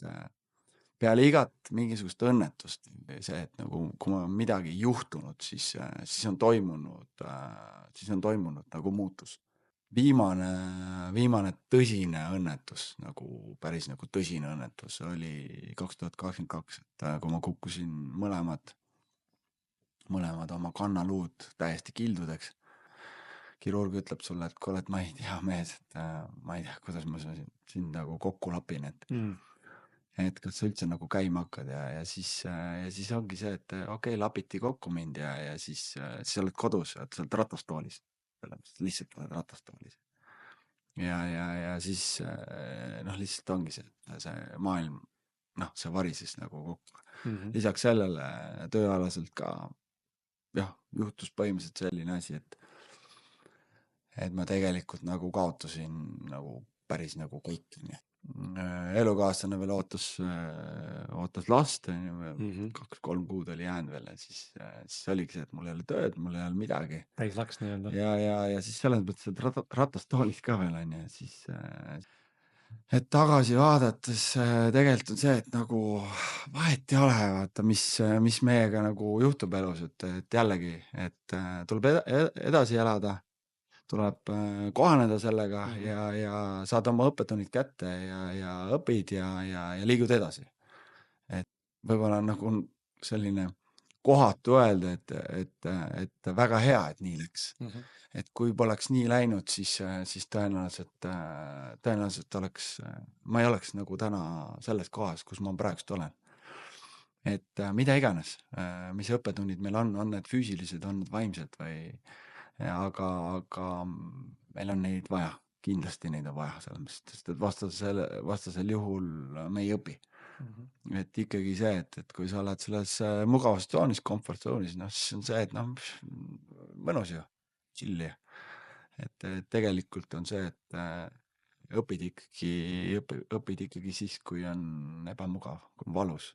et peale igat mingisugust õnnetust see, et nagu kui on midagi juhtunud, siis on toimunud nagu muutus. Viimane tõsine õnnetus, nagu päris nagu tõsine õnnetus oli 2022, et kui ma kukkusin mõlemad oma kannaluud täiesti kildudeks. Kirurg ütleb sulle, et kuule, et ma ei tea, mees, et ma ei tea, kuidas ma sind nagu kokku lapin, et kas sa üldse nagu käima hakkad ja siis ongi see, et okei, lapiti kokku mind ja siis oled kodus, oled sealt ratastoolis, lihtsalt oled ratastoolis. Ja siis noh, lihtsalt ongi see maailm, noh, see varises nagu kokku. Lisaks sellele tööalaselt ka, jah, juhtus põhimõtteliselt selline asi, et ma tegelikult nagu kaotasin nagu päris nagu kõik. Elukaaslane veel ootas last, Mhm. 2-3 kuud oli jäänud veel ja siis oligi see, et mul ei ole tööd, mul ei ole midagi. Täis laks nii-öelda. Ja siis selles mõttes, et ratastoolis ka veel on ju, siis et tagasi vaadates tegelikult on see, et nagu vahet ei ole, vaata, mis meiega nagu juhtub elus, et jällegi, et tuleb edasi elada, tuleb kohaneda sellega ja saad oma õppetunnid kätte ja õpid ja liigud edasi. Et võib-olla nagu selline kohatu öelda, et väga hea, et nii läks. Et kui poleks nii läinud, siis tõenäoliselt ma ei oleks nagu täna selles kohas, kus ma praegust olen. Et mida iganes, mis õppetunnid meil on need füüsilised, on need vaimsed aga meil on neid vaja, kindlasti neid on vaja, selles mõttes, sest et vastasel juhul me ei õpi. Et ikkagi see, et kui sa oled selles mugavustsoonis, komfortzoonis, noh, siis on see, et noh, mõnus ju, chill ju. Et tegelikult on see, et õpid ikkagi siis, kui on ebamugav, kui on valus.